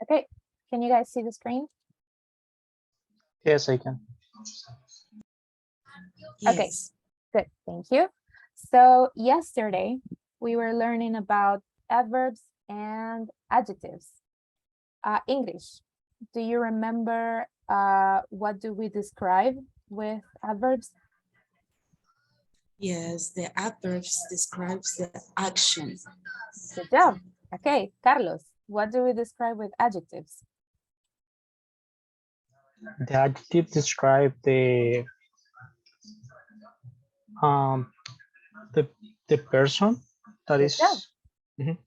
Okay, can you guys see the screen? Yes, I can. Okay, Yes. good, thank you. So yesterday we were learning about adverbs and adjectives. English, do you remember what do we describe with adverbs? Yes, the adverbs describes the action. Good job. Okay, Carlos, what do we describe with adjectives? The adjective describe um the person that Good is. job. Mhm.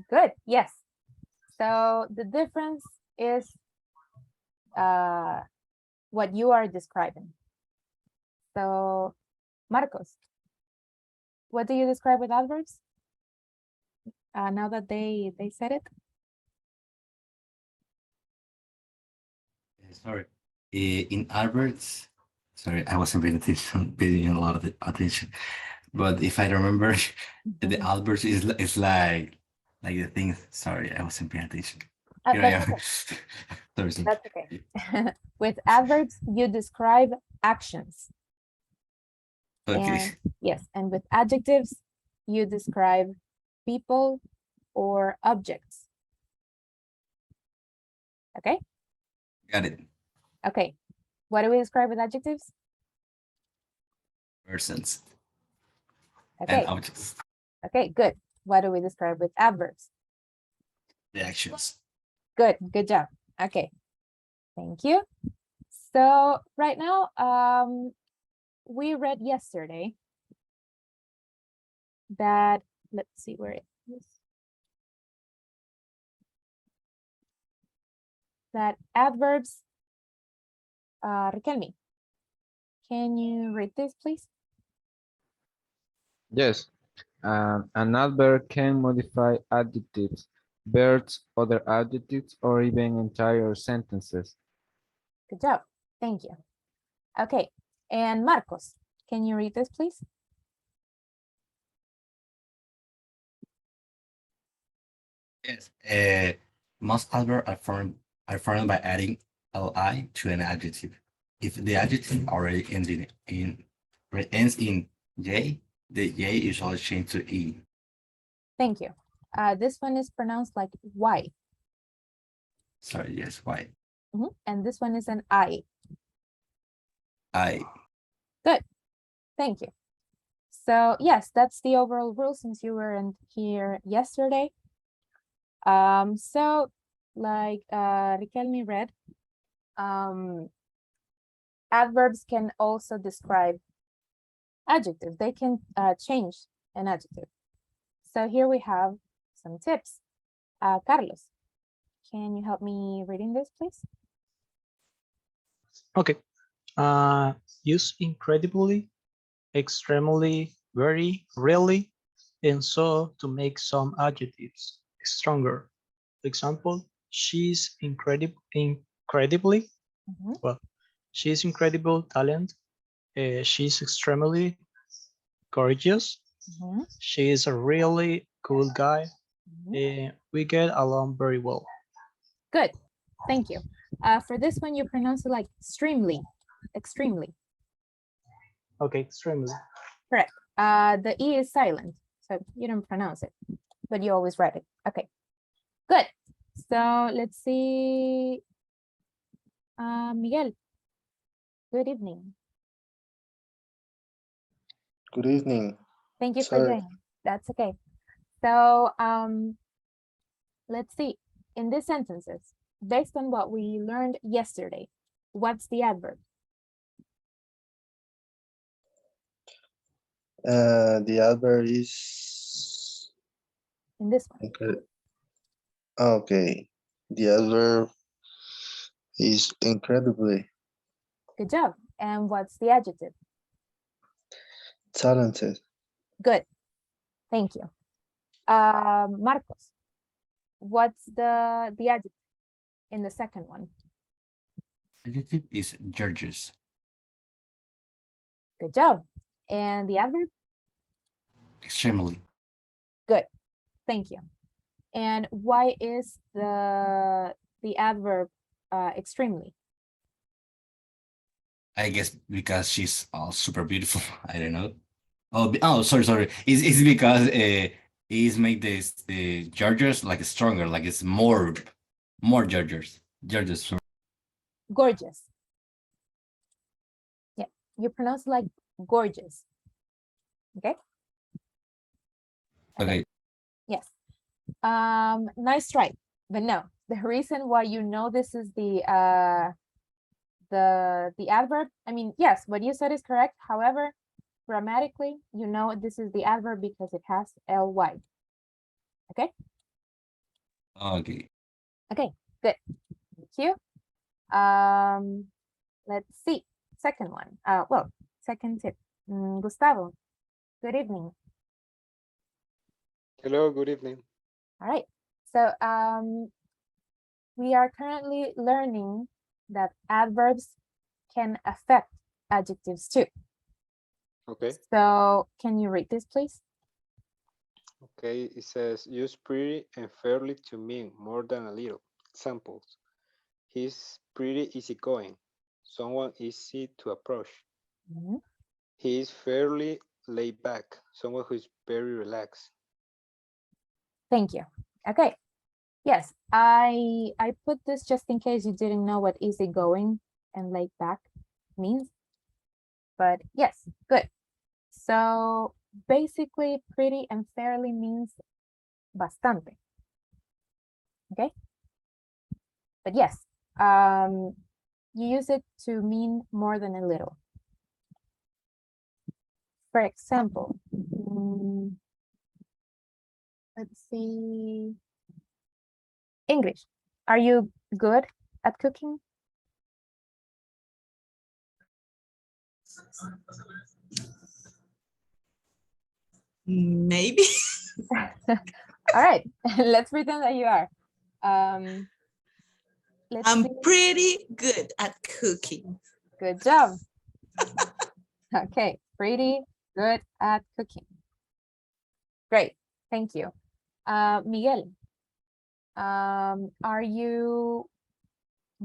Good, yes. So the difference is what you are describing. So Marcos, what do you describe with adverbs? Now that they said it. Sorry. In Alberts, sorry, I wasn't paying a lot of attention. But if I remember, the Alberts is like the thing. Sorry, I wasn't paying attention. Here I am. That's Sorry. That's okay. With adverbs, you describe actions. Okay. And yes, and with adjectives, you describe people or objects. Okay? Got it. Okay. What do we describe with adjectives? Persons Okay. and objects. Okay, good. What do we describe with adverbs? The actions. Good, good job. Okay, thank you. So right now, we read yesterday that, let's see where it is. That adverbs, Riquelme, can you read this, please? Yes, an adverb can modify adjectives, verbs, other adjectives, or even entire sentences. Good job. Thank you. Okay, and Marcos, can you read this, please? Yes. Most adverbs are formed by adding li to an adjective. If the adjective already ends in j, the j is always changed to e. Thank you. This one is pronounced like Y. Sorry, yes, why? And this one is an I. I. Good. Thank you. So yes, that's the overall rule since you weren't here yesterday. So like Riquelme read, adverbs can also describe adjectives. They can change an adjective. So here we have some tips. Carlos, can you help me reading this, please? Okay. Use incredibly, extremely, very, really, and so to make some adjectives stronger. For example, she's incredibly, well, she's incredible talent. She's extremely courageous. She is a really cool guy. We get along very well. Good. Thank you. For this one, you pronounce it like extremely. Okay, extremely. Correct. The E is silent, so you don't pronounce it, but you always write it. Okay, good. So let's see. Miguel, good evening. Good evening. Thank you for joining. That's okay. So let's see. In these sentences, based on what we learned yesterday, what's the adverb? The adverb is In this one. okay. The adverb is incredibly Good job. And what's the adjective? talented. Good. Thank you. Marcos, what's the adjective in the second one? Adjective is gorgeous. Good job. And the adverb? Extremely. Good. Thank you. And why is the adverb extremely? I guess because she's super beautiful. I don't know. Oh, sorry. It's because it's make the Georgians like stronger, like it's more Georgians. Georgians. Gorgeous. Yeah, you pronounce like gorgeous. Okay. Okay. Yes. Nice try, but no. The reason why you know this is the adverb. I mean, yes, what you said is correct. However, grammatically, you know this is the adverb because it has ly. Okay. Okay. Okay. Good. Thank you. Let's see. Second one. Well, second tip. Gustavo. Good evening. Hello, good evening. All right. So we are currently learning that adverbs can affect adjectives too. Okay. So can you read this, please? Okay, it says use pretty and fairly to mean more than a little. Examples. He's pretty easygoing. Someone easy to approach. Mhm. He is fairly laid back. Someone who is very relaxed. Thank you. Okay. Yes, I put this just in case you didn't know what easygoing and laid back means. But yes, good. So basically pretty and fairly means bastante. Okay. But yes, you use it to mean more than a little. For example, let's see. English. Are you good at cooking? Maybe. All right, let's pretend that you are. Let's I'm see. pretty good at cooking. Good job. Okay, pretty good at cooking. Great, thank you. Miguel, are you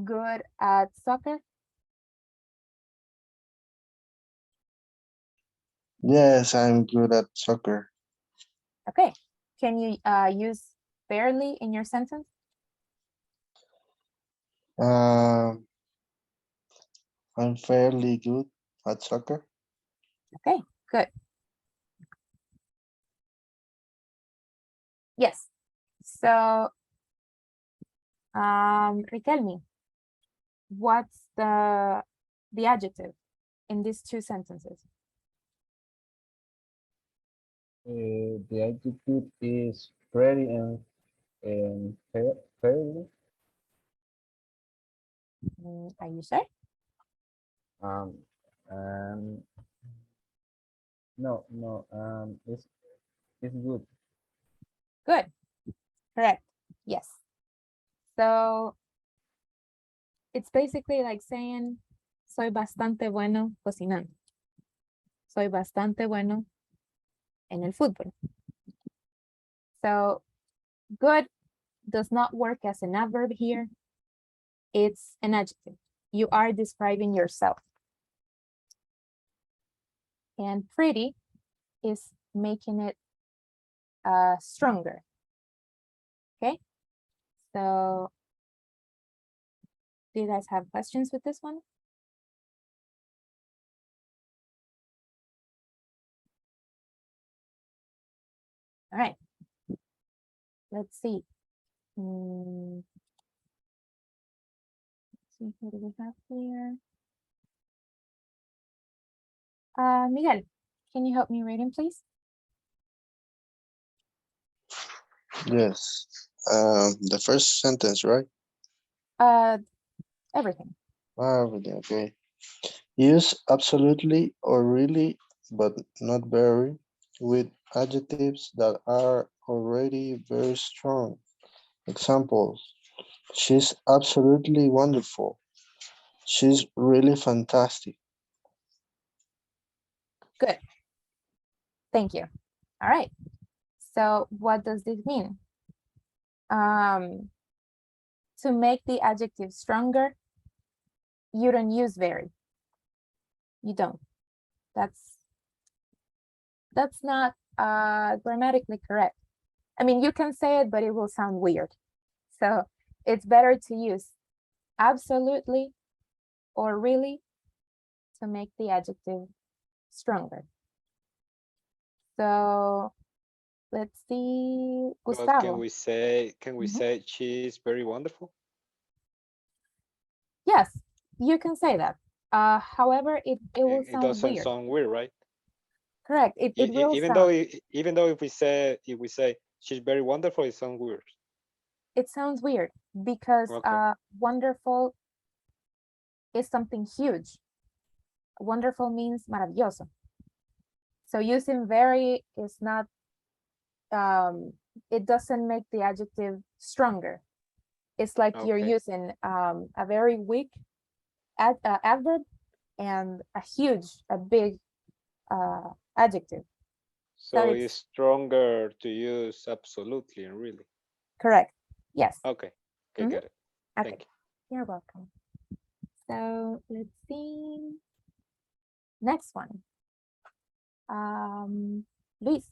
good at soccer? Yes, I'm good at soccer. Okay, can you use fairly in your sentence? Um, I'm fairly good at soccer. Okay, good. Yes. So, Riquelme, what's the adjective in these two sentences? The adjective is pretty and fairly. Are you sure? Um, um, no, it's good. Good. Correct. Yes. So it's basically like saying, soy bastante bueno cocinando. Soy bastante bueno en el fútbol. So good does not work as an adverb here. It's an adjective. You are describing yourself. And pretty is making it stronger. Okay. So do you guys have questions with this one? All right. Let's see. Let's see, who do we have here? Miguel, can you help me reading, please? Yes. The first sentence, right? Everything. Everything, okay. Use absolutely or really, but not very, with adjectives that are already very strong. Examples. She's absolutely wonderful. She's really fantastic. Good. Thank you. All right. So what does this mean? To make the adjective stronger, you don't use very. You don't. That's not grammatically correct. I mean, you can say it, but it will sound weird. So it's better to use absolutely or really to make the adjective stronger. So let's see, But Gustavo. can we say Mhm. say she is very wonderful? Yes, you can say that. However, it will It sound doesn't weird. sound weird, right? Correct. It will Even sound. though if we say she's very wonderful, it sounds weird. It sounds weird because Okay. wonderful is something huge. Wonderful means maravilloso. So using very is not, it doesn't make the adjective stronger. It's like you're Okay. using a very weak adverb and a big adjective. So it's it's stronger to use absolutely and really. correct. Yes. Okay. Okay, Mhm. got it. Okay. Thank you. You're welcome. So let's see. Next one. Luis,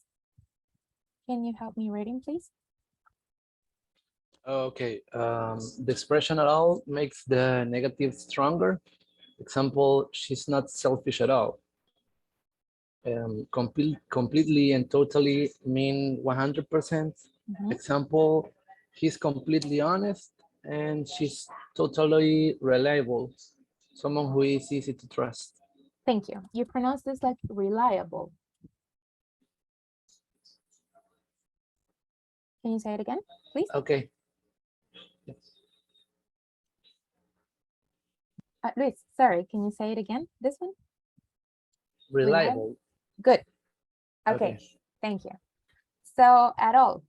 can you help me reading, please? Okay, the expression at all makes the negative stronger. Example, she's not selfish at all. Completely and totally mean 100%. Mhm. Example, he's completely honest and she's totally reliable. Someone who is easy to trust. Thank you. You pronounce this like reliable. Can you say it again, please? Okay. Luis, sorry, can you say it again? This one? Reliable. Good. Okay. Thank you. So at all,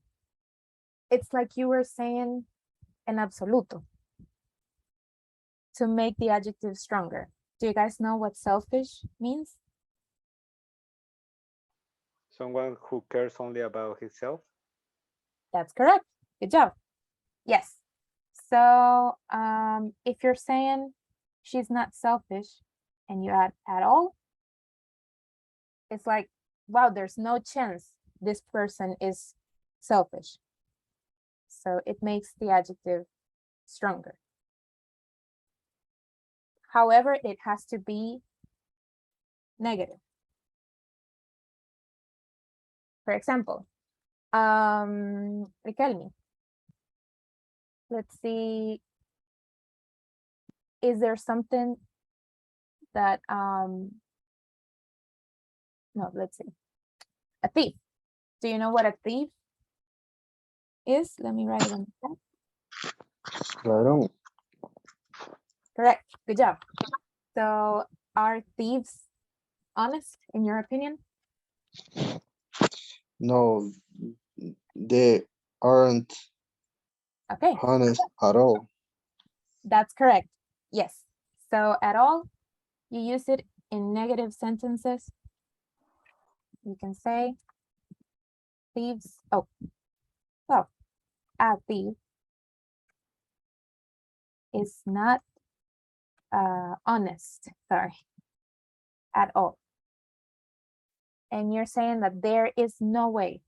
it's like you were saying en absoluto to make the adjective stronger. Do you guys know what selfish means? Someone who cares only about himself. That's correct. Good job. Yes. So if you're saying she's not selfish and you add at all, it's like, wow, there's no chance this person is selfish. So it makes the adjective stronger. However, it has to be negative. For example, Riquelme, let's see, is there something that, no, let's see, a thief. Do you know what a thief is? Let me write it on the chat. Ladrón. Correct, good job. So are thieves honest in your opinion? No, they aren't Okay, honest at all. that's correct. Yes. So at all, you use it in negative sentences. You can say thieves. Oh, well, a thief is not honest, sorry, at all. And you're saying that there is no way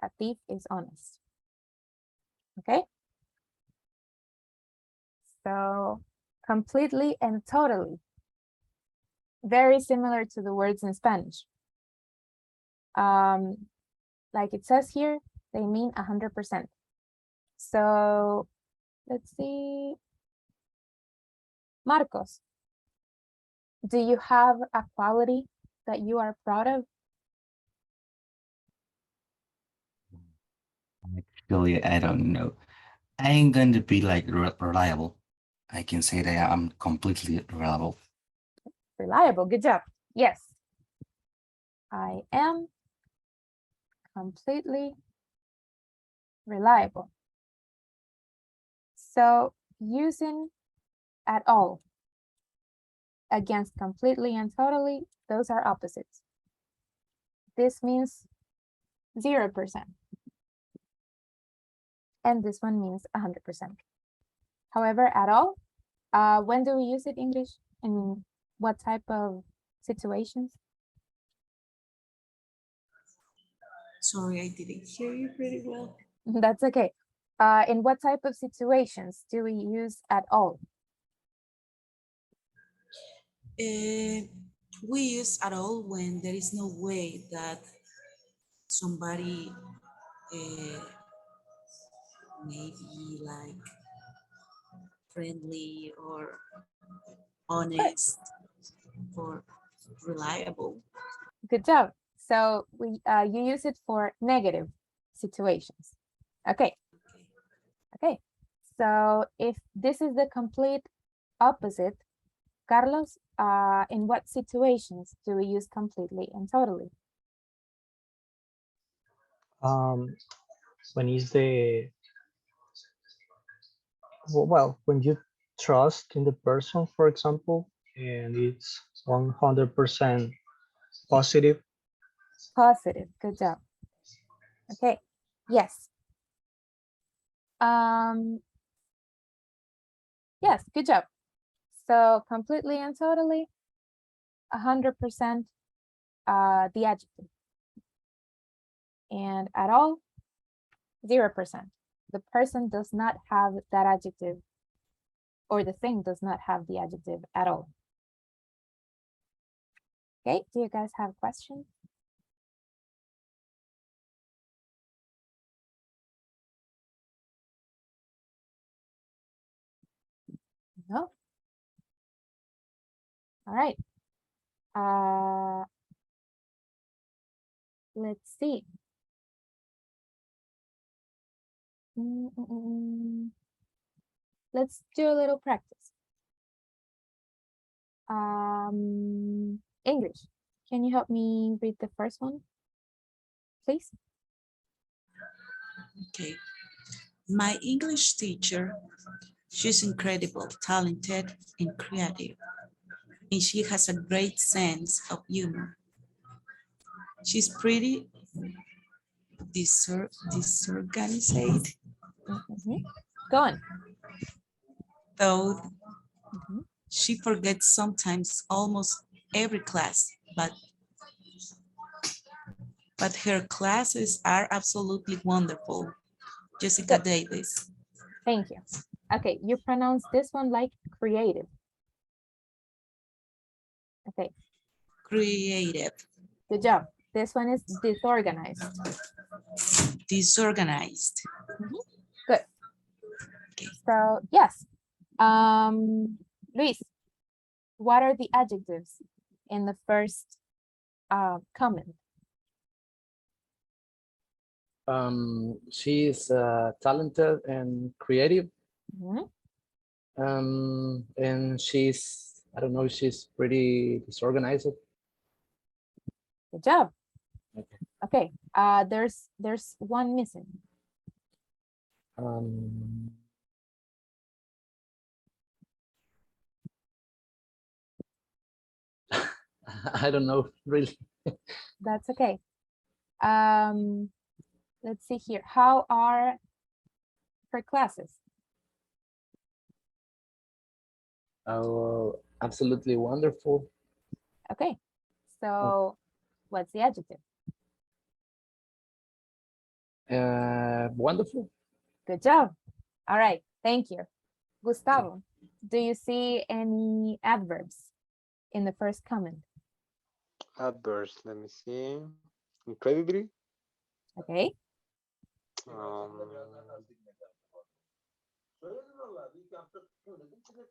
a thief is honest. Okay? So completely and totally. Very similar to the words in Spanish. Like it says here, they mean 100%. So let's see. Marcos, do you have a quality that you are proud of? Actually, I don't know. I ain't going to be like reliable. I can say that I'm completely reliable. Reliable, good job. Yes. I am completely reliable. So using at all against completely and totally, those are opposites. This means 0%. and this one means 100%. However, at all, when do we use it in English? In what type of situations? Sorry, I didn't hear you pretty well. That's okay. In what type of situations do we use at all? We use at all when there is no way that somebody maybe like friendly or honest or reliable. Good job. So you use it for negative situations. Okay. Okay. So if this is the complete opposite, Carlos, in what situations do we use completely and totally? When is the well, when you trust in the person, for example, and it's 100% positive. Positive. Good job. Okay. Yes. Yes, good job. So completely and totally, 100% the adjective. And at all, 0%. The person does not have that adjective, or the thing does not have the adjective at all. Okay, do you guys have questions? No? All right. Let's see. Let's do a little practice. English. Can you help me read the first one, please? Okay. My English teacher, she's incredible, talented, and creative. And she has a great sense of humor. She's pretty disorganized, Go on. though she forgets sometimes almost every class, but her classes are absolutely wonderful. Jessica Good. Davis. Thank you. Okay, you pronounce this one like creative. Okay, Creative. good job. This one is disorganized. Disorganized. Good. Okay. So yes. Luis, what are the adjectives in the first comment? She is talented and creative. Mhm. And she's, I don't know, she's pretty disorganized. Good job. Okay. Okay. There's one missing. I don't know, really. That's okay. Let's see here. How are her classes? Oh, absolutely wonderful. Okay. So what's the adjective? Wonderful. Good job. All right. Thank you. Gustavo, do you see any adverbs in the first comment? Adverbs, let me see. Incredibly. Okay.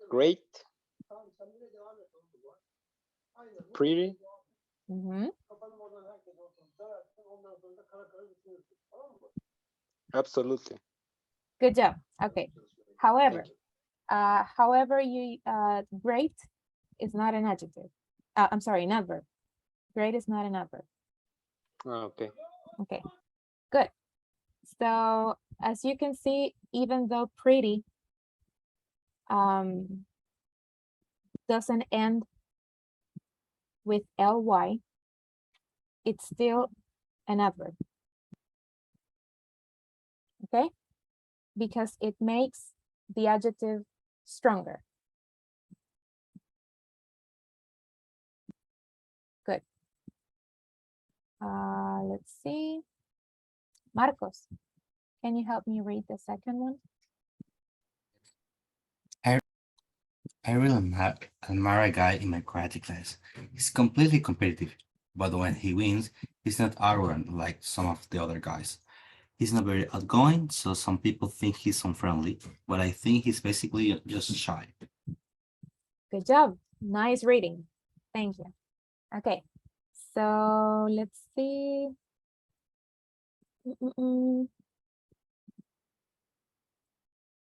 Great. Pretty. Absolutely. Good job. Okay. However, great is not an adjective. I'm sorry, an adverb. Great is not an adverb. Okay. Okay, good. So as you can see, even though pretty doesn't end with ly, it's still an adverb. Okay, because it makes the adjective stronger. Good. Let's see. Marcos, can you help me read the second one? I really admire a guy in my karate class. He's completely competitive, but when he wins, he's not arrogant like some of the other guys. He's not very outgoing, so some people think he's unfriendly, but I think he's basically just shy. Good job. Nice reading. Thank you. Okay, so let's see.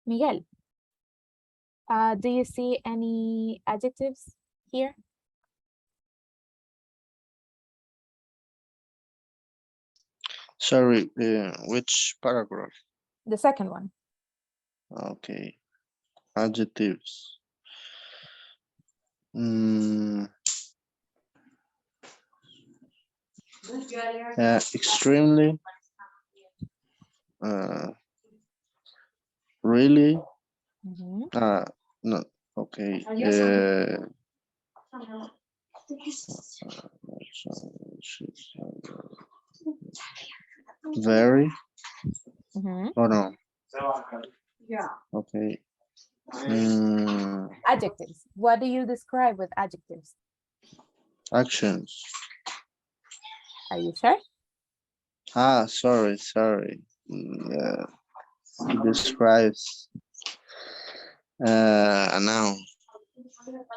Miguel, do you see any adjectives here? Sorry, which paragraph? The second one. Okay. Adjectives. Extremely. Really. Mhm. No. Okay. Very. Mhm. Oh no. Okay. Adjectives. What do you describe with adjectives? Actions. Are you sure? Sorry. Describes a noun.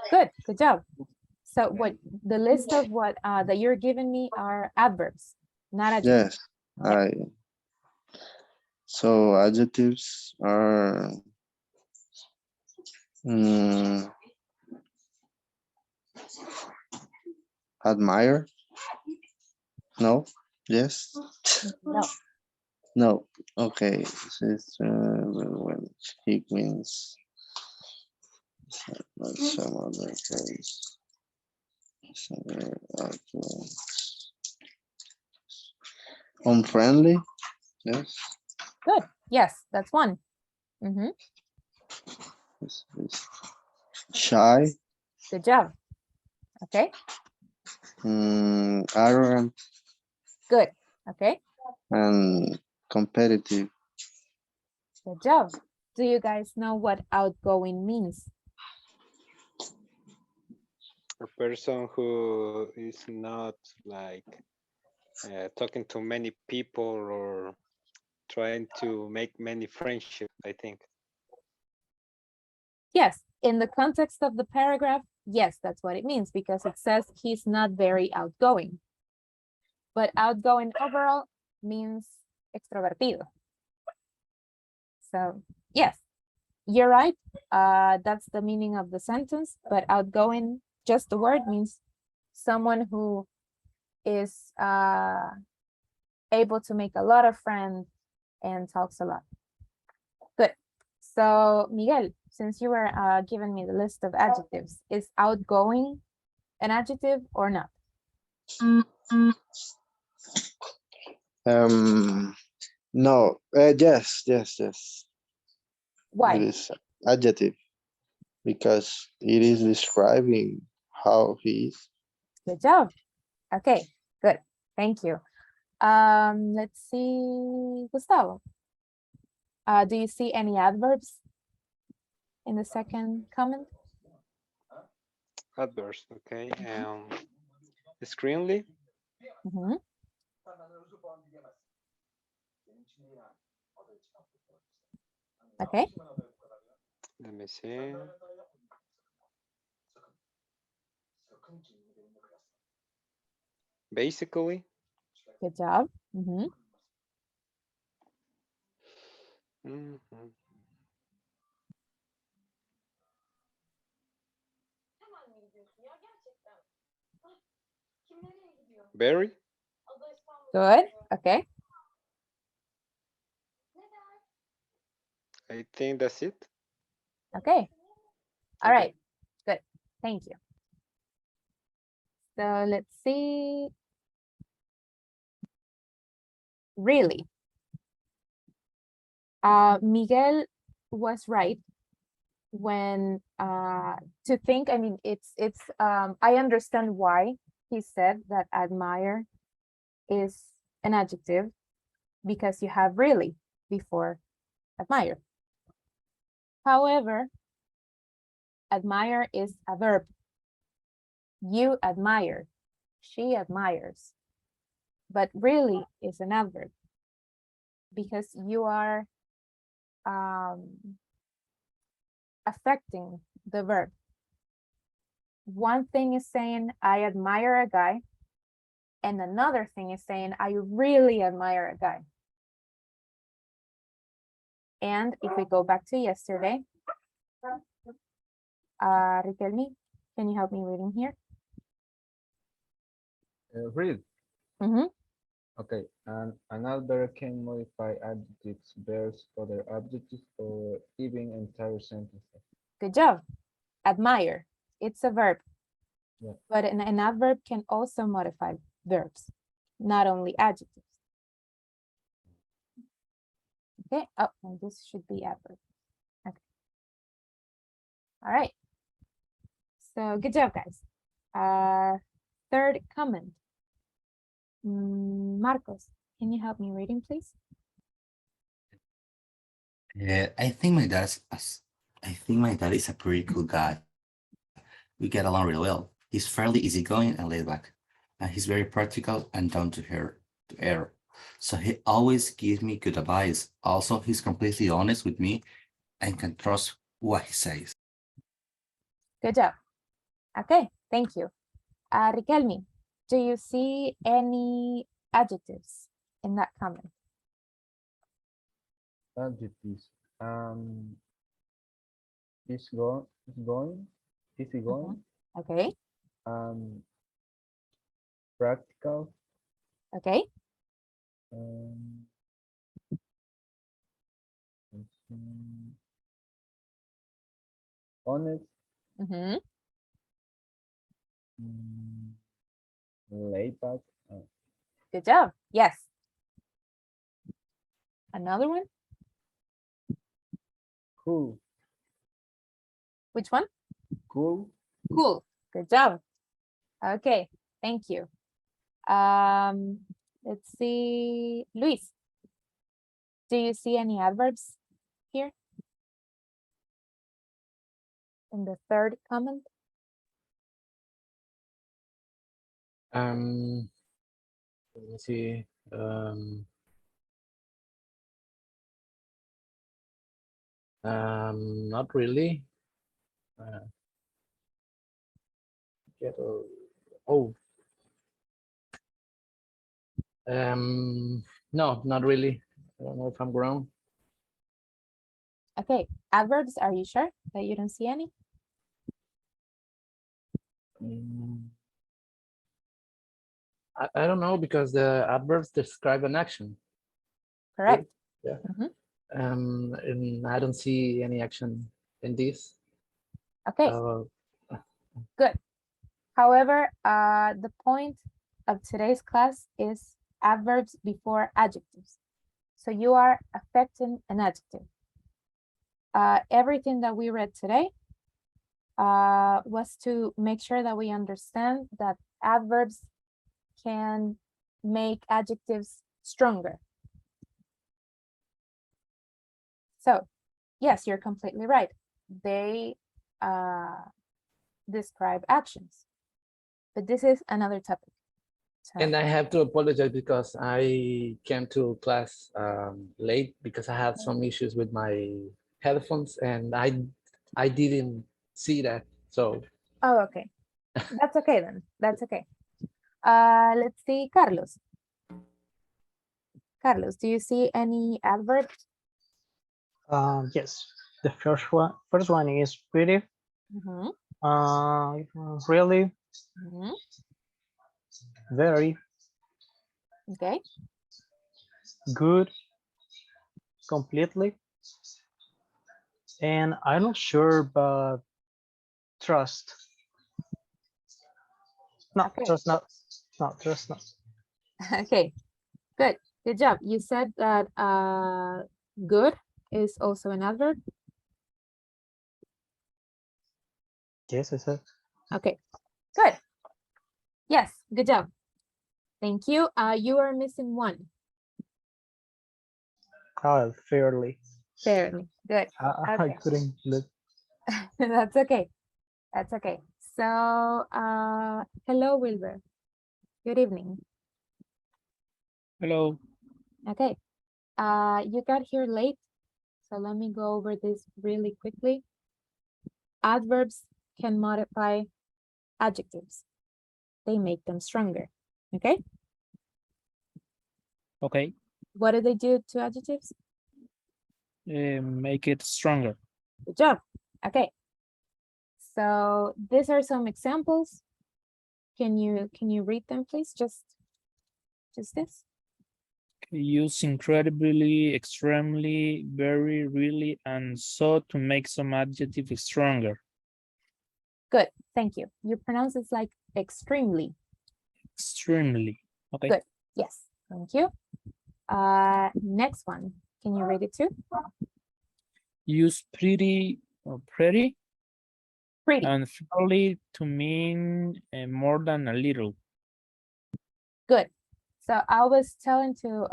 Good job. So what the list of what that you're giving me are adverbs, not adjectives. Yes, so adjectives are admire. No. Yes. No. No. Okay. This is when he wins. Some other case. Unfriendly. Yes. Good. Yes, that's one. Mhm. This is shy. Good job. Okay. Arrogant Good. Okay. and competitive. Good job. Do you guys know what outgoing means? A person who is not like talking to many people or trying to make many friendships, I think. Yes. In the context of the paragraph, yes, that's what it means because it says he's not very outgoing. But outgoing overall means extrovertido. So yes, you're right. That's the meaning of the sentence, but outgoing, just the word means someone who is able to make a lot of friends and talks a lot. Good. So Miguel, since you were giving me the list of adjectives, is outgoing an adjective or not? No. Yes. Why? It is adjective because it is describing how he is. Good job. Okay, good. Thank you. Let's see, Gustavo. Do you see any adverbs in the second comment? Adverse, okay. Screenly, Mhm. Okay, let me see. Basically, good job. Mhm. mhm. Very, Good. Okay. I think that's it. Okay. All Okay. right. Good. Thank you. So let's see. Really. Miguel was right when to think, I mean, I understand why he said that admire is an adjective, because you have really before admire. However, admire is a verb. You admire, she admires, but really is an adverb because you are affecting the verb. One thing is saying, I admire a guy, and another thing is saying, I really admire a guy. And if we go back to yesterday, Riquelme, can you help me reading here? Read. Mm-hmm. Okay, and an adverb can modify adjectives, verbs, other adjectives, or even entire sentences. Good job. Admire, it's a verb. Yeah. But an adverb can also modify verbs, not only adjectives. Okay, oh, and this should be adverb. Okay. All right. So good job, guys. Third comment. Marcos, can you help me reading, please? I think my dad is a pretty cool guy. We get along really well. He's fairly easygoing and laid back, and he's very practical and down to earth. So he always gives me good advice. Also, he's completely honest with me and can trust what he says. Good job. Okay, thank you. Riquelme, do you see any adjectives in that comment? Adjectives. Easygoing, Okay, practical, okay, honest, mm-hmm. laid back, Good job. Yes. Another one? cool, Which one? cool, Cool. Good job. Okay, thank you. Let's see. Luis, do you see any adverbs here? In the third comment? Let me see. Not really. Oh. No, not really. I don't know if I'm wrong. Okay, adverbs, are you sure that you don't see any? I don't know, because the adverbs describe an action. Correct. Yeah. Mhm. And I don't see any action in this. Okay, good. However, the point of today's class is adverbs before adjectives. So you are affecting an adjective. Everything that we read today was to make sure that we understand that adverbs can make adjectives stronger. So, yes, you're completely right. They describe actions, but this is another topic. So, And I have to apologize because I came to class late because I had some issues with my headphones, and I didn't see that. So oh, okay. That's okay then. That's okay. Let's see, Carlos. Carlos, do you see any adverbs? Yes, the first one is pretty. Mm-hmm. Really, Mm-hmm. very, Okay. good, completely, and I'm not sure, but trust. No, Okay. trust not. No, trust not. Okay. Good. Good job. You said that good is also an adverb? Yes, I said. Okay, good. Yes, good job. Thank you. You are missing one. Oh, fairly. Fairly. Good. I Okay. couldn't look. That's okay. That's okay. So, hello, Wilbur. Good evening. Hello. Okay. You got here late, so let me go over this really quickly. Adverbs can modify adjectives. They make them stronger. Okay. Okay. What do they do to adjectives? Make it stronger. Good job. Okay. So these are some examples. Can you read them, please? Just this. Use incredibly, extremely, very, really, and so to make some adjective stronger. Good. Thank you. You pronounce it like extremely. Extremely. Okay. Good. Yes. Thank you. Next one. Can you read it too? Use pretty or pretty Pretty. and fairly to mean more than a little. Good. So I was telling to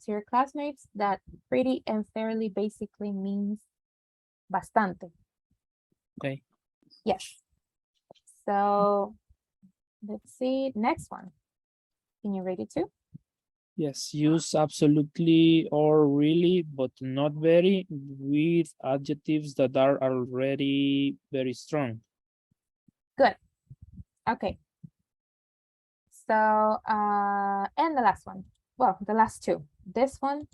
your classmates that pretty and fairly basically means bastante. Okay. Yes. So let's see. Next one. Can you read it too? Yes, use absolutely or really, but not very, with adjectives that are already very strong. Good. Okay. So, and the last one. Well, the last two. This one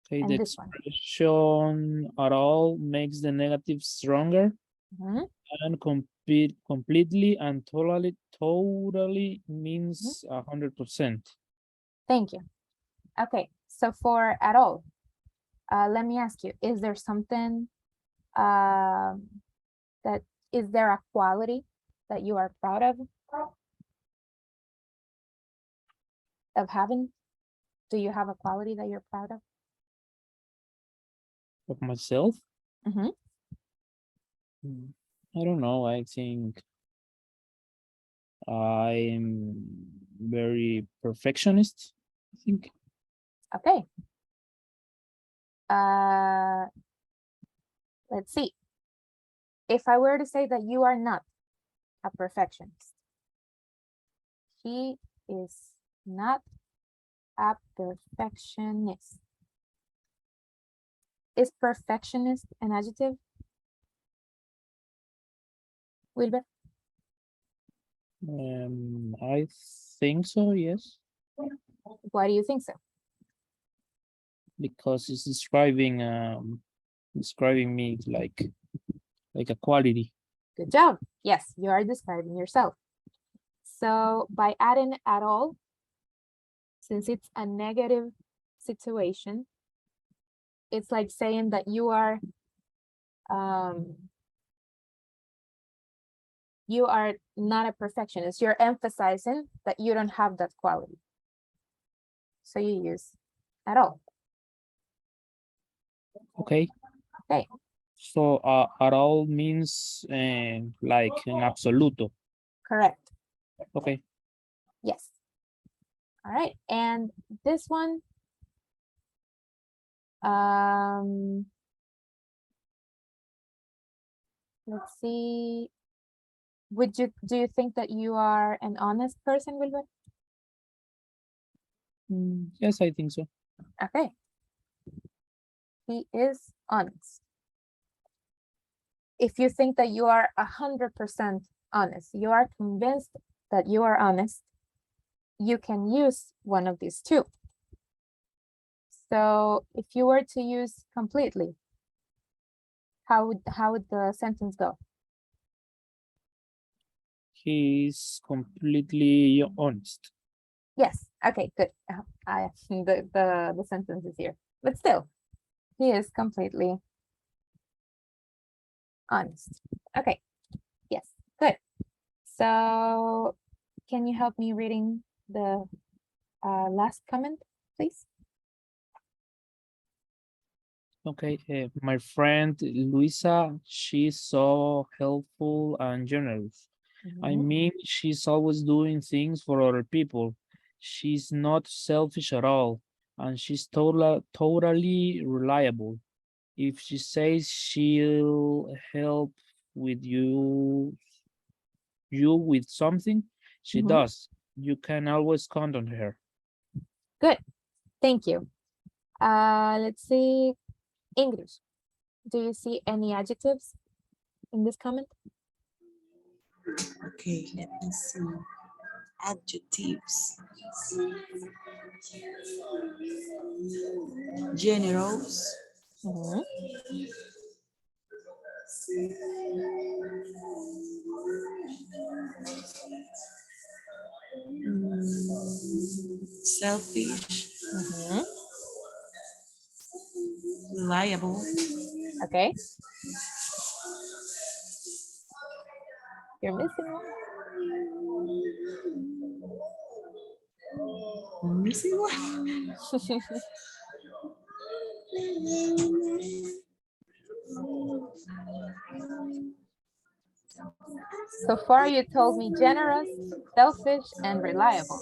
Okay, and the this one. expression at all makes the negative stronger, Mhm. and completely and totally means 100%. Thank you. Okay, so for at all, let me ask you, is there something that is there a quality that you are proud of having? Do you have a quality that you're proud of? Of myself? Mhm. I don't know. I think I'm very perfectionist, I think. Okay. Let's see. If I were to say that you are not a perfectionist, he is not a perfectionist. Is perfectionist an adjective? Wilbur? I think so, yes, Why do you think so? because it's describing me like a quality. Good job. Yes, you are describing yourself. So by adding at all, since it's a negative situation, it's like saying that you are not a perfectionist. You're emphasizing that you don't have that quality. So you use at all. Okay. Okay. So at all means like in absoluto. Correct. Okay. Yes. All right. And this one, let's see. Do you think that you are an honest person, Wilbur? Yes, I think so. Okay. He is honest. If you think that you are 100% honest, you are convinced that you are honest, you can use one of these two. So if you were to use completely, how would the sentence go? He's completely honest. Yes. Okay, good. The sentence is here. But still, he is completely honest. Okay. Yes, good. So can you help me reading the last comment, please? Okay, my friend Luisa, she's so helpful and generous. I Mhm. mean, she's always doing things for other people. She's not selfish at all, and she's totally reliable. If she says she'll help with you with something, she Mhm. does. You can always count on her. Good. Thank you. Let's see. English. Do you see any adjectives in this comment? Okay, let me see. Adjectives. Generals, Mhm. selfish, Mhm. reliable, Okay. You're missing missing one. one. So far, you told me generous, selfish, and reliable.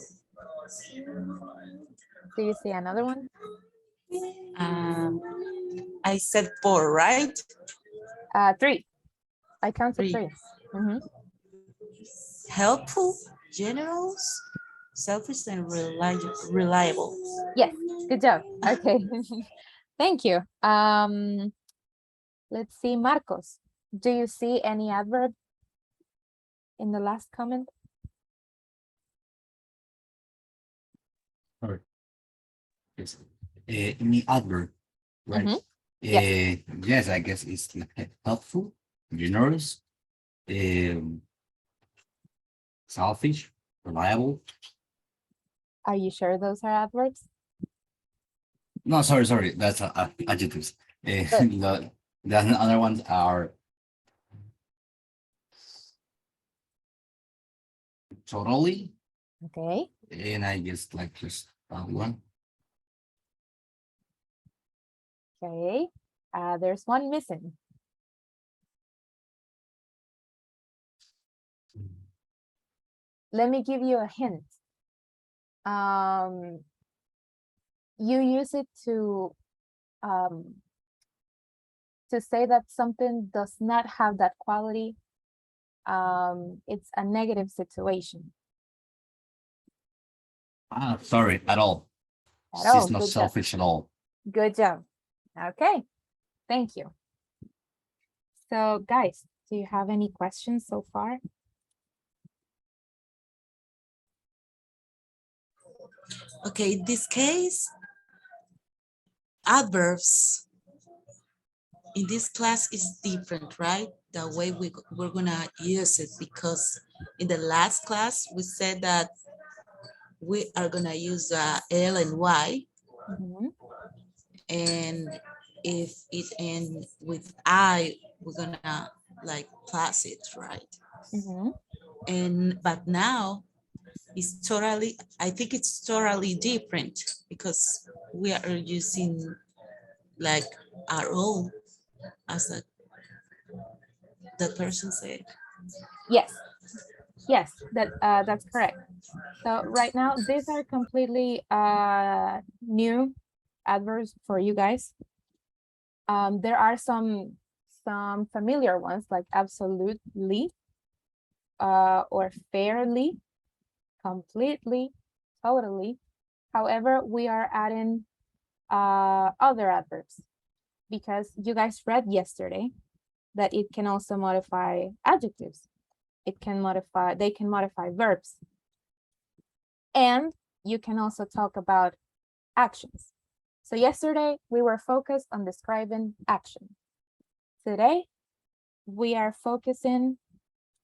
Do you see another one? Um, I said four, right? Three. I counted Three. three. Mhm. Helpful, generous, selfish, and reliable. Yes. Good job. Okay. Thank you. Let's see, Marcos. Do you see any adverb in the last comment? Sorry. Yes. In the adverb, right? Mhm. Yes. Yes, I guess it's like helpful, generous, um, selfish, reliable. Are you sure those are adverbs? No, sorry, that's adjectives. Good. The other ones are totally, Okay. and I guess like just one. Okay. There's one missing. Let me give you a hint. You use it to say that something does not have that quality. It's a negative situation. Sorry, at all. At She's all. not Good job. selfish at all. Good job. Okay. Thank you. So, guys, do you have any questions so far? Okay, in this case, adverbs in this class is different, right? The way we're gonna use it, because in the last class we said that we are gonna use L and Y, Mhm. and if it ends with I, we're gonna like plus it, right? Mhm. But now it's totally, I think it's totally different, because we are using like our own, as the person said. Yes. Yes, that's correct. So right now, these are completely new adverbs for you guys. There are some familiar ones like absolutely, or fairly, completely, totally. However, we are adding other adverbs because you guys read yesterday that it can also modify adjectives. They can modify verbs. And you can also talk about actions. So yesterday we were focused on describing action. Today we are focusing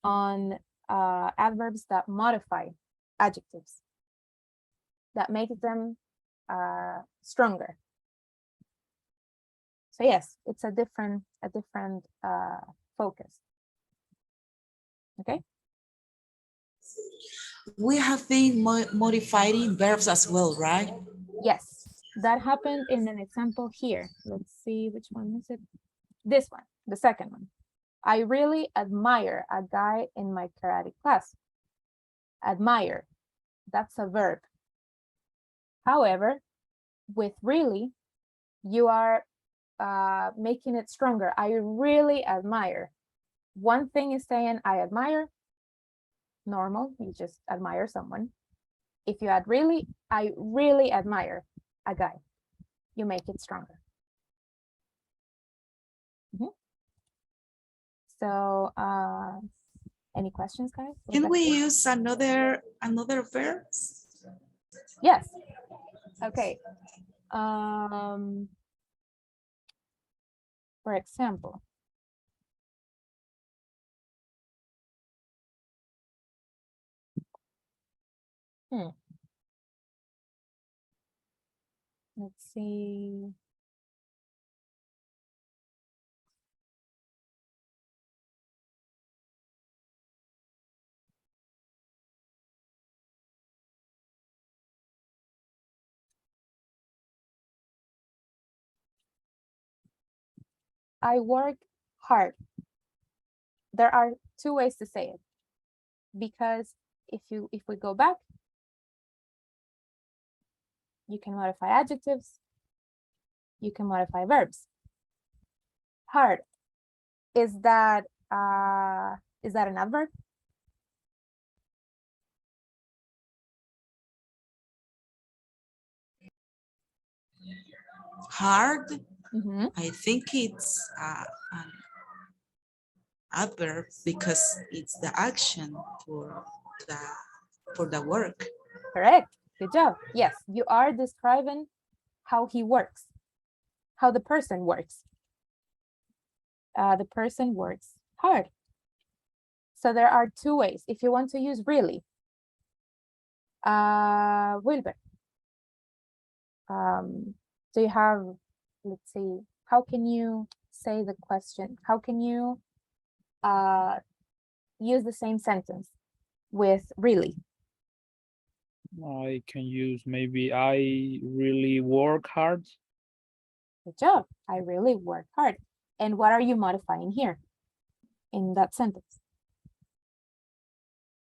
on adverbs that modify adjectives, that make them stronger. So yes, it's a different focus. Okay. We have been modifying verbs as well, right? Yes. That happened in an example here. Let's see, which one is it? This one, the second one. I really admire a guy in my karate class. Admire, that's a verb. However, with really, you are making it stronger. I really admire. One thing is saying I admire, normal, you just admire someone. If you add really, I really admire a guy. You make it stronger. So, any questions, guys? Can we use another verbs? Yes. Okay. For example, let's see. I work hard. There are two ways to say it, because if we go back, you can modify adjectives, you can modify verbs. Hard, is that an adverb? Hard, Mm-hmm. I think it's an adverb because it's the action for the work. Correct. Good job. Yes, you are describing how he works, how the person works. The person works hard. So there are two ways. If you want to use really, Wilber, do you have, let's see, how can you say the question? How can you use the same sentence with really? I can use maybe I really work hard. Good job. I really work hard. And what are you modifying here in that sentence?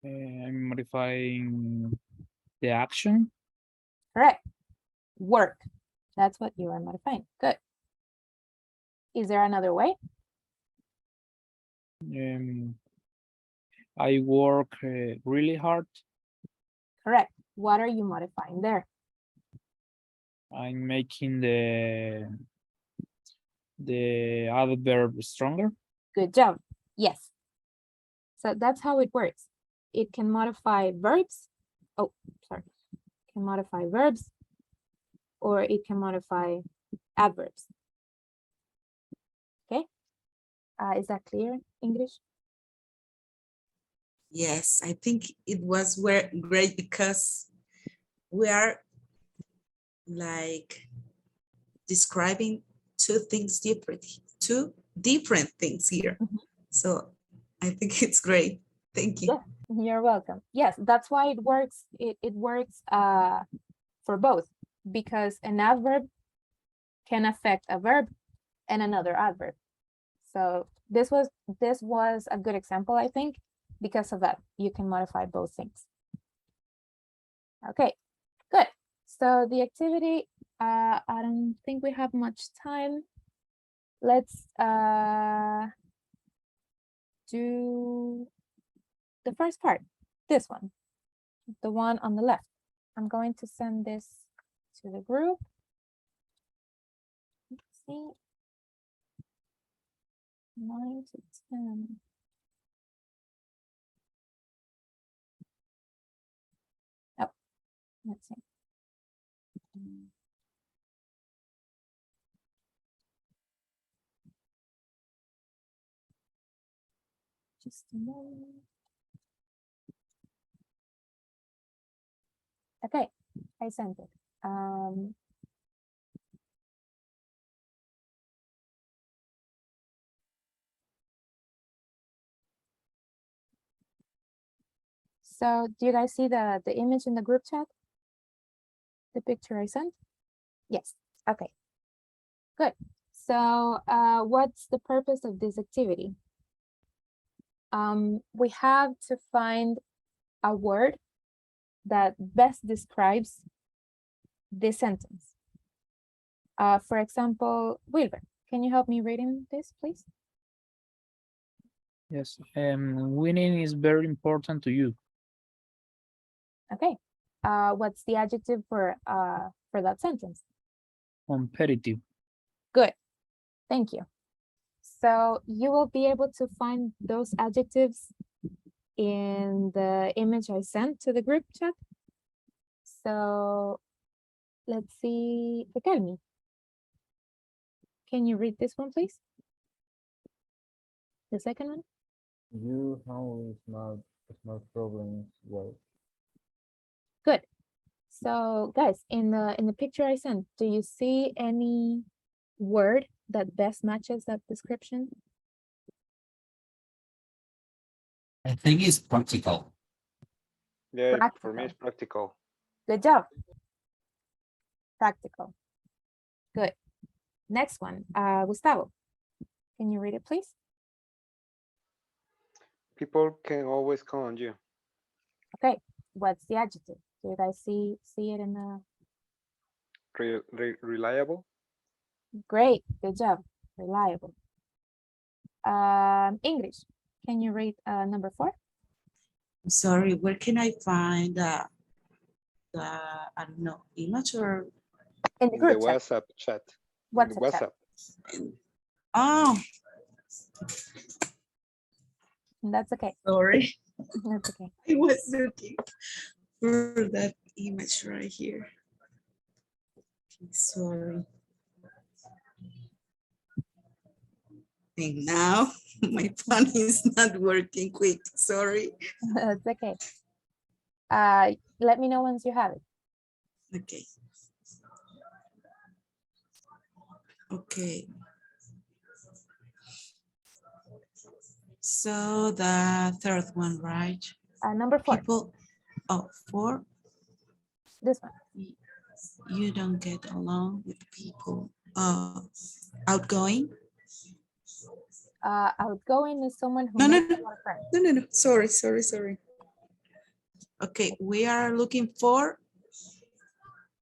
I'm modifying the action. Correct. Work. That's what you are modifying. Good. Is there another way? I work really hard. Correct. What are you modifying there? I'm making the adverb stronger. Good job. Yes. So that's how it works. It can modify verbs. Oh, sorry. It can modify verbs, or it can modify adverbs. Okay. Is that clear, English? Yes, I think it was great because we are like describing two different things here. So I think it's great. Thank you. Yeah, you're welcome. Yes, that's why it works. It works for both, because an adverb can affect a verb and another adverb. So this was a good example, I think, because of that. You can modify both things. Okay, good. So the activity, I don't think we have much time. Let's do the first part, this one, the one on the left. I'm going to send this to the group. Let's see. 9 to 10. Oh, let's see. Just a moment. Okay, I sent it. So do you guys see the image in the group chat? The picture I sent? Yes. Okay. Good. So what's the purpose of this activity? We have to find a word that best describes this sentence. For example, Wilber, can you help me reading this, please? Yes. Winning is very important to you. Okay. What's the adjective for that sentence? Competitive. Good. Thank you. So you will be able to find those adjectives in the image I sent to the group chat. So let's see, Riquelme. Can you read this one, please? The second one? You handle small problems well. Good. So guys, in the picture I sent, do you see any word that best matches that description? I think it's practical. Yeah, for me Practical. it's practical. Good job. Practical. Good. Next one, Gustavo. Can you read it, please? People can always count on you. Okay. What's the adjective? Do you guys see it in the? Reliable. Great. Good job. Reliable. English. Can you read number 4? I'm sorry, where can I find the I don't know, image or In the In the group chat. WhatsApp chat. In the WhatsApp chat. WhatsApp. oh, That's okay. sorry. That's okay. I was looking for that image right here. Sorry. And now my phone is not working quick. Sorry. That's okay. Let me know once you have it. Okay. Okay. So the third one, right? Number 4. People, oh, 4. This one. You don't get along with people. Outgoing. Outgoing is someone who No, no, makes no. a lot of friends. No. Sorry. Okay, we are looking for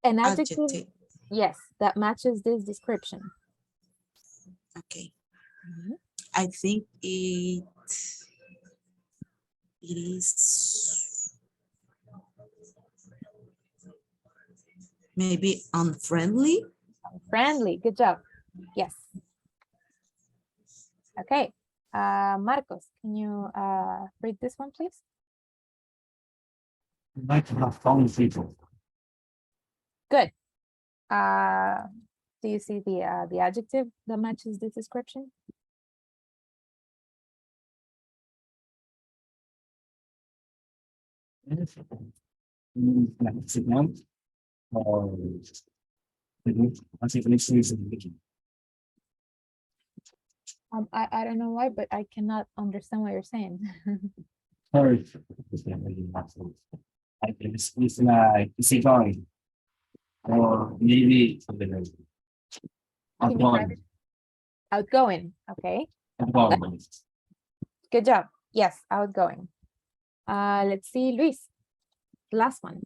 An adjective, adjective. yes, that matches this description. Okay. Mhm. I think it is maybe unfriendly. Friendly. Good job. Yes. Okay. Marcos, can you read this one, please? Like to have fun with people. Good. Do you see the adjective that matches this description? Like sit down or I don't know why, but I cannot understand what you're saying. sorry. Like it's like easy going or maybe something like Can you try it? Outgoing. Okay. outgoing. Good job. Yes, outgoing. Let's see, Luis. The last one.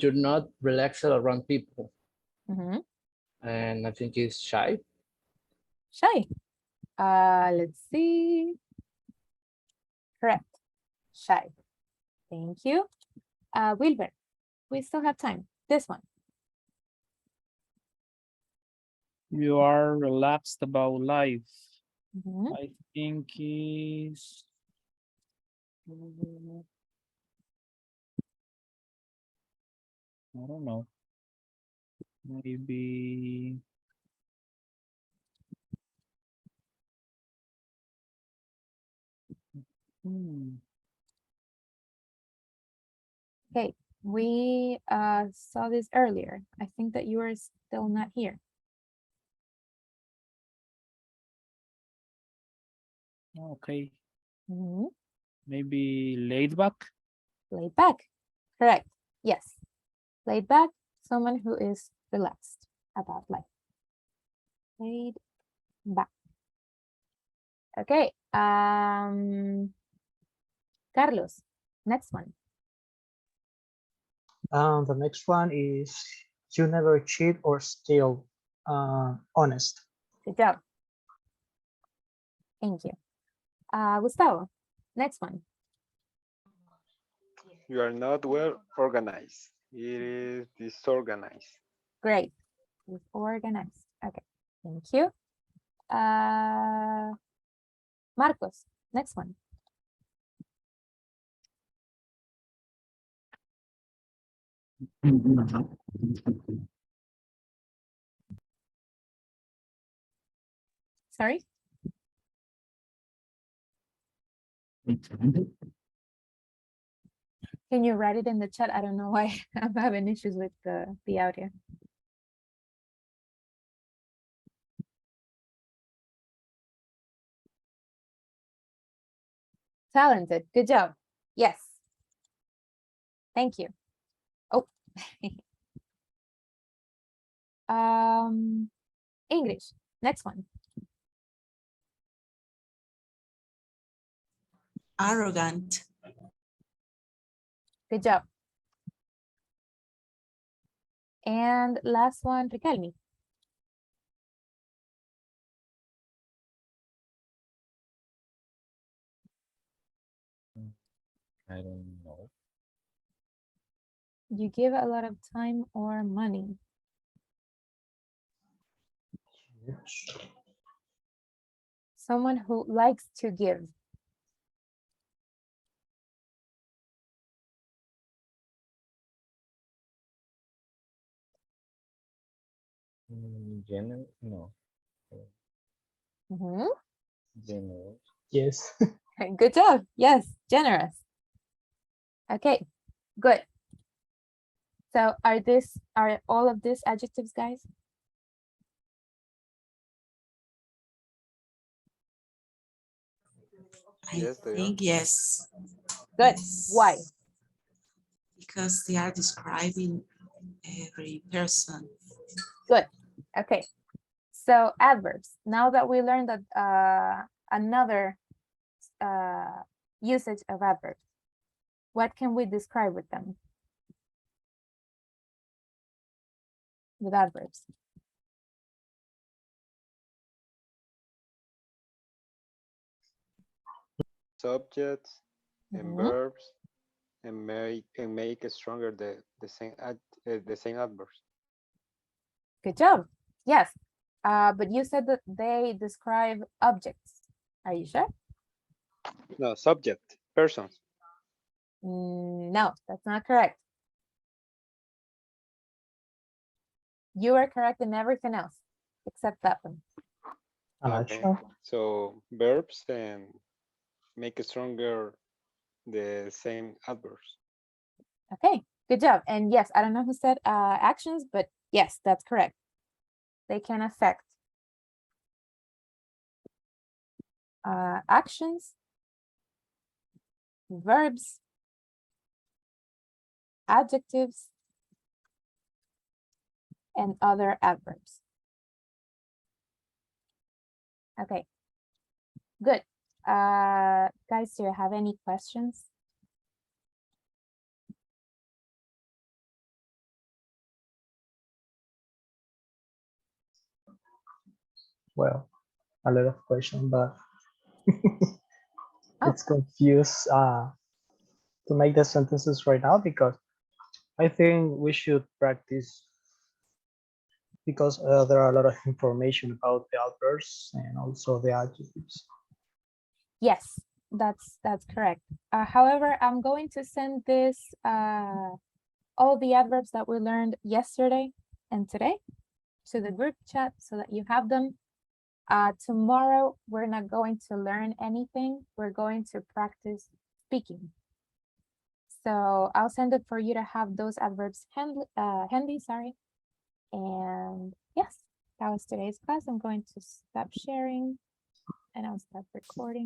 You're not relaxed around people, Mhm. and I think it's shy. Shy. Let's see. Correct. Shy. Thank you. Wilber, we still have time. This one. You are relaxed about life. Mhm. I think is I don't know. Maybe hmm, Okay, we saw this earlier. I think that you are still not here. okay. Mhm. Maybe laid back. Laid back. Correct. Yes. Laid back, someone who is relaxed about life. Laid back. Okay. Carlos, next one. The next one is you never cheat or steal. Honest. Good job. Thank you. Gustavo, next one. You are not well organized. It is disorganized. Great. Organized. Okay. Thank you. Marcos, next one. Sorry. Can you write it in the chat? I don't know why I'm having issues with the audio. Talented. Good job. Yes. Thank you. Oh. English. Next one. Arrogant. Good job. And last one, Riquelme. I don't know. You give a lot of time or money. Someone who likes to give. General? No. Mhm. General. Yes. Good job. Yes, generous. Okay, good. So are all of these adjectives, guys? I Yes, they are. think yes. Good. Yes. Why? Because they are describing every person. Good. Okay. So adverbs. Now that we learned that another usage of adverbs, what can we describe with them? With adverbs. Subjects and Mhm. verbs and make it stronger the same adverbs. Good job. Yes. But you said that they describe objects. Are you sure? No, subject, persons. No, that's not correct. You are correct in everything else except that one. I'm not Okay. sure. So verbs and make it stronger the same adverbs. Okay, good job. And yes, I don't know who said actions, but yes, that's correct. They can affect actions, verbs, adjectives, and other adverbs. Okay, good. Guys, do you have any questions? Well, a lot of questions, but Oh. it's confused to make the sentences right now because I think we should practice because there are a lot of information about the adverbs and also the adjectives. Yes, that's correct. However, I'm going to send this all the adverbs that we learned yesterday and today to the group chat so that you have them. Tomorrow, we're not going to learn anything. We're going to practice speaking. So I'll send it for you to have those adverbs handy, sorry. And yes, that was today's class. I'm going to stop sharing and I'll stop recording.